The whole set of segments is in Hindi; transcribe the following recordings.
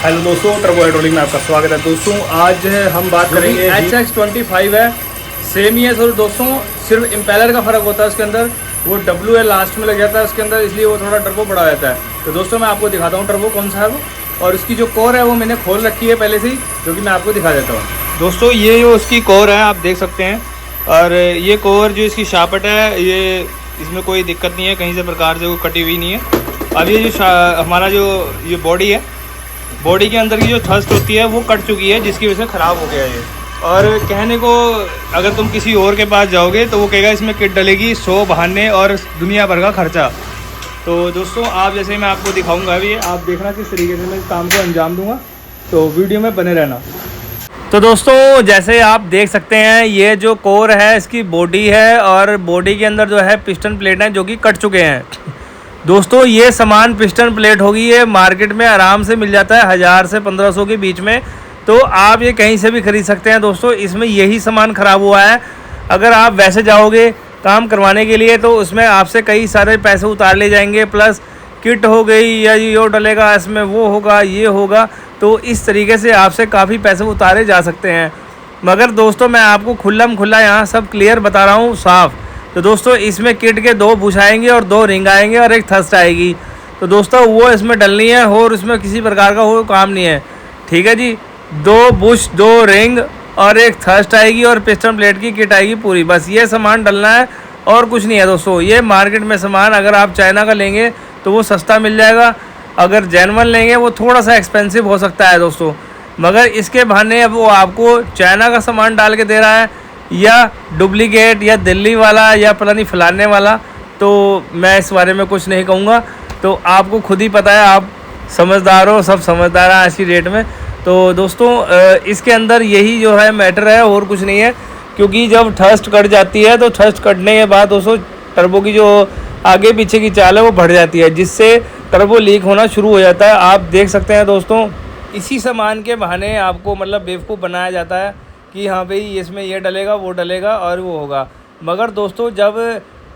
हेलो दोस्तों, टर्बो हाइड्रोलिक में आपका स्वागत है। दोस्तों आज हम बात करेंगे HX25 है, सेम ही है। सर दोस्तों सिर्फ इम्पेलर का फ़र्क होता है उसके अंदर, वो WL लास्ट में लग जाता है उसके अंदर, इसलिए वो थोड़ा टर्बो बड़ा रहता है। तो दोस्तों मैं आपको दिखाता हूँ टर्बो कौन सा है वो, और इसकी जो कोर है वो मैंने खोल रखी है पहले से ही, जो कि मैं आपको दिखा देता हूँ। दोस्तों ये जो उसकी कोर है आप देख सकते हैं, और ये कोर जो इसकी शापट है, ये इसमें कोई दिक्कत नहीं है, कहीं से प्रकार से वो कटी हुई नहीं है। अब ये जो हमारा जो ये बॉडी है, बॉडी के अंदर की जो थ्रस्ट होती है वो कट चुकी है, जिसकी वजह से ख़राब हो गया है ये। और कहने को अगर तुम किसी और के पास जाओगे तो वो कहेगा इसमें किट डलेगी, 100 बहाने और दुनिया भर का खर्चा। तो दोस्तों आप जैसे मैं आपको दिखाऊंगा अभी, आप देखना किस तरीके से मैं इस काम को अंजाम दूंगा, तो वीडियो में बने रहना। तो दोस्तों जैसे आप देख सकते हैं, ये जो कोर है इसकी बॉडी है, और बॉडी के अंदर जो है पिस्टन प्लेट हैं जो कि कट चुके हैं। दोस्तों ये सामान पिस्टन प्लेट होगी, ये मार्केट में आराम से मिल जाता है 1000 से 1500 के बीच में, तो आप ये कहीं से भी खरीद सकते हैं। दोस्तों इसमें यही सामान ख़राब हुआ है। अगर आप वैसे जाओगे काम करवाने के लिए तो उसमें आपसे कई सारे पैसे उतार ले जाएंगे, प्लस किट हो गई या ये डलेगा इसमें, वो होगा ये होगा, तो इस तरीके से आपसे काफ़ी पैसे उतारे जा सकते हैं। मगर दोस्तों मैं आपको खुल्लम खुल्ला यहाँ सब क्लियर बता रहा हूँ, साफ़। तो दोस्तों इसमें किट के 2 बुश आएंगे और 2 रिंग आएंगे और एक थ्रस्ट आएगी। तो दोस्तों वो इसमें डलनी है, और उसमें किसी प्रकार का वो काम नहीं है, ठीक है जी। 2 बुश, 2 रिंग और एक थ्रस्ट आएगी, और पिस्टन प्लेट की किट आएगी पूरी, बस ये सामान डलना है और कुछ नहीं है। दोस्तों ये मार्केट में सामान अगर आप चाइना का लेंगे तो वो सस्ता मिल जाएगा, अगर जेन्युइन लेंगे वो थोड़ा सा एक्सपेंसिव हो सकता है दोस्तों। मगर इसके बहाने अब वो आपको चाइना का सामान डाल के दे रहा है, या डुप्लीकेट, या दिल्ली वाला, या पता नहीं फलाने वाला, तो मैं इस बारे में कुछ नहीं कहूँगा। तो आपको खुद ही पता है, आप समझदार हो, सब समझदार हैं ऐसी रेट में। तो दोस्तों इसके अंदर यही जो है मैटर है, और कुछ नहीं है। क्योंकि जब थ्रस्ट कट जाती है तो थ्रस्ट कटने के बाद दोस्तों टर्बो की जो आगे पीछे की चाल है वो बढ़ जाती है, जिससे टर्बो लीक होना शुरू हो जाता है। आप देख सकते हैं दोस्तों, इसी सामान के बहाने आपको मतलब बेवकूफ़ बनाया जाता है कि हाँ भाई इसमें ये डलेगा, वो डलेगा और वो होगा। मगर दोस्तों जब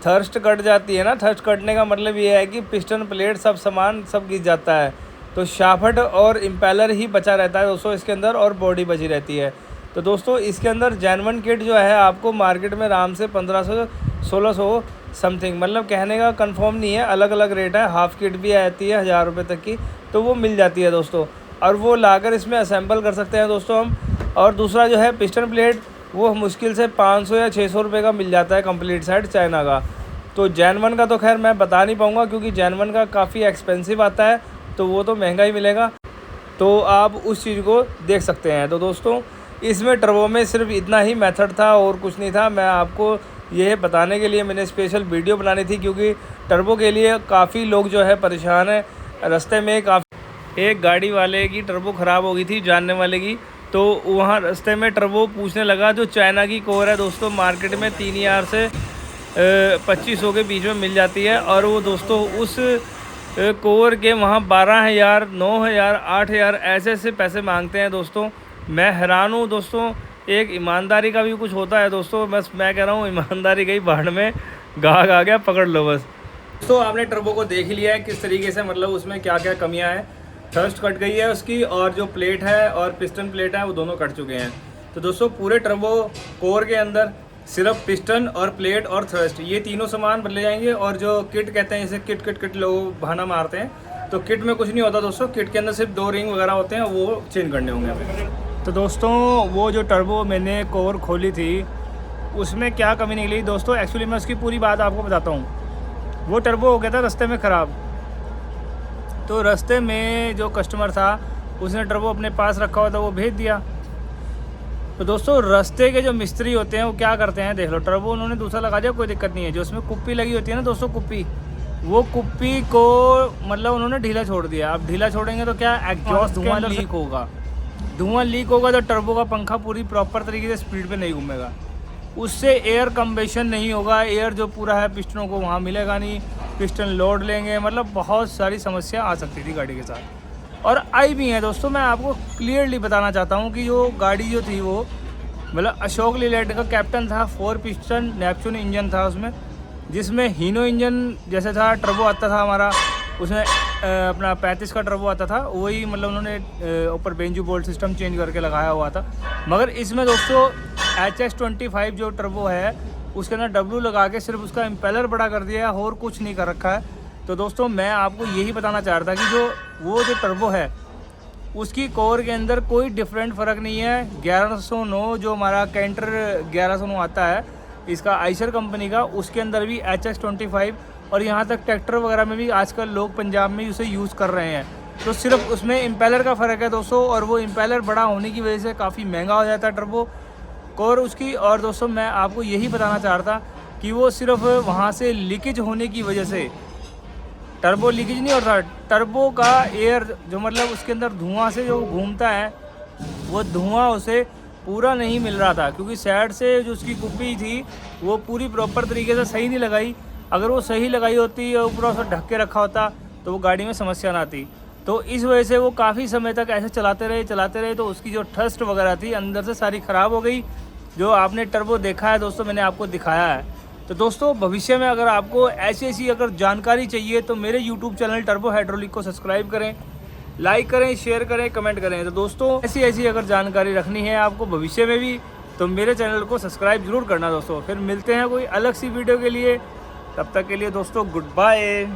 थ्रस्ट कट जाती है ना, थ्रस्ट कटने का मतलब ये है कि पिस्टन प्लेट सब सामान सब गिर जाता है, तो शाफ्ट और इम्पेलर ही बचा रहता है दोस्तों इसके अंदर, और बॉडी बची रहती है। तो दोस्तों इसके अंदर जेन्युइन किट जो है आपको मार्केट में आराम से 1500-1600 समथिंग, मतलब कहने का कंफर्म नहीं है, अलग अलग रेट है। हाफ़ किट भी आती है 1000 रुपये तक की, तो वो मिल जाती है दोस्तों, और वो लाकर इसमें असेंबल कर सकते हैं दोस्तों हम। और दूसरा जो है पिस्टन प्लेट, वो मुश्किल से 500 या 600 रुपये का मिल जाता है कंप्लीट सेट चाइना का। तो जेन्युइन का तो खैर मैं बता नहीं पाऊँगा, क्योंकि जेन्युइन का काफ़ी एक्सपेंसिव आता है, तो वो तो महंगा ही मिलेगा, तो आप उस चीज़ को देख सकते हैं। तो दोस्तों इसमें टर्बो में सिर्फ इतना ही मेथड था और कुछ नहीं था। मैं आपको ये बताने के लिए मैंने स्पेशल वीडियो बनानी थी, क्योंकि टर्बो के लिए काफ़ी लोग जो है परेशान हैं। रास्ते में एक गाड़ी वाले की टर्बो ख़राब हो गई थी, जानने वाले की, तो वहाँ रास्ते में टर्बो पूछने लगा। जो चाइना की कोर है दोस्तों मार्केट में 3000 से 2500 के बीच में मिल जाती है, और वो दोस्तों उस कोर के वहाँ 12000, 9000, 8000 ऐसे पैसे मांगते हैं दोस्तों। मैं हैरान हूँ दोस्तों, एक ईमानदारी का भी कुछ होता है दोस्तों। बस मैं कह रहा हूँ ईमानदारी गई भाड़ में, गाहक आ गया पकड़ लो बस। तो आपने टर्बो को देख ही लिया है किस तरीके से, मतलब उसमें क्या क्या कमियां हैं। थ्रस्ट कट गई है उसकी, और जो प्लेट है और पिस्टन प्लेट है वो दोनों कट चुके हैं। तो दोस्तों पूरे टर्बो कोर के अंदर सिर्फ पिस्टन और प्लेट और थ्रस्ट, ये तीनों सामान बदले जाएंगे। और जो किट कहते हैं, इसे किट लोग बहाना मारते हैं, तो किट में कुछ नहीं होता दोस्तों। किट के अंदर सिर्फ 2 रिंग वगैरह होते हैं, वो चेंज करने होंगे। तो दोस्तों वो जो टर्बो मैंने कोर खोली थी उसमें क्या कमी निकली दोस्तों, एक्चुअली मैं उसकी पूरी बात आपको बताता हूँ। वो टर्बो हो गया था रास्ते में ख़राब, तो रास्ते में जो कस्टमर था उसने टर्बो अपने पास रखा हुआ था, वो भेज दिया। तो दोस्तों रास्ते के जो मिस्त्री होते हैं वो क्या करते हैं, देख लो, टर्बो उन्होंने दूसरा लगा दिया, कोई दिक्कत नहीं है। जो उसमें कुप्पी लगी होती है ना दोस्तों, कुप्पी, वो कुप्पी को मतलब उन्होंने ढीला छोड़ दिया। अब ढीला छोड़ेंगे तो क्या, एग्जॉस्ट धुआं लीक होगा। धुआं लीक होगा तो टर्बो का पंखा पूरी प्रॉपर तरीके से स्पीड पे नहीं घूमेगा, उससे एयर कंबेशन नहीं होगा, एयर जो पूरा है पिस्टनों को वहाँ मिलेगा नहीं, पिस्टन लोड लेंगे, मतलब बहुत सारी समस्या आ सकती थी गाड़ी के साथ, और आई भी हैं दोस्तों। मैं आपको क्लियरली बताना चाहता हूँ कि जो गाड़ी जो थी वो मतलब अशोक लीलैंड का कैप्टन था, 4 पिस्टन नेपच्यून इंजन था उसमें, जिसमें हीनो इंजन जैसे था, टर्बो आता था हमारा, उसमें अपना 35 का टर्बो आता था, वही मतलब उन्होंने ऊपर बेंजू बोल्ट सिस्टम चेंज करके लगाया हुआ था। मगर इसमें दोस्तों HX25 जो टर्बो है उसके अंदर W लगा के सिर्फ उसका इम्पेलर बड़ा कर दिया है और कुछ नहीं कर रखा है। तो दोस्तों मैं आपको यही बताना चाह रहा था कि जो टर्बो है उसकी कोर के अंदर कोई डिफरेंट फ़र्क नहीं है। 1109 जो हमारा कैंटर 1109 आता है इसका आइशर कंपनी का, उसके अंदर भी HX25 और यहाँ तक ट्रैक्टर वगैरह में भी आजकल लोग पंजाब में उसे यूज़ कर रहे हैं। तो सिर्फ उसमें इम्पेलर का फ़र्क है दोस्तों, और वो इम्पेलर बड़ा होने की वजह से काफ़ी महंगा हो जाता है टर्बो कोर उसकी। और दोस्तों मैं आपको यही बताना चाह रहा था कि वो सिर्फ वहाँ से लीकेज होने की वजह से, टर्बो लीकेज नहीं होता, टर्बो का एयर जो मतलब उसके अंदर धुआं से जो घूमता है वो धुआं उसे पूरा नहीं मिल रहा था, क्योंकि साइड से जो उसकी कुप्पी थी वो पूरी प्रॉपर तरीके से सही नहीं लगाई। अगर वो सही लगाई होती और पूरा उसे ढक के रखा होता तो वो गाड़ी में समस्या ना आती। तो इस वजह से वो काफ़ी समय तक ऐसे चलाते रहे तो उसकी जो थ्रस्ट वगैरह थी अंदर से सारी ख़राब हो गई। जो आपने टर्बो देखा है दोस्तों मैंने आपको दिखाया है। तो दोस्तों भविष्य में अगर आपको ऐसी अगर जानकारी चाहिए तो मेरे YouTube चैनल टर्बो हाइड्रोलिक को सब्सक्राइब करें, लाइक करें, शेयर करें, कमेंट करें। तो दोस्तों ऐसी अगर जानकारी रखनी है आपको भविष्य में भी तो मेरे चैनल को सब्सक्राइब ज़रूर करना दोस्तों। फिर मिलते हैं कोई अलग सी वीडियो के लिए, तब तक के लिए दोस्तों गुड बाय।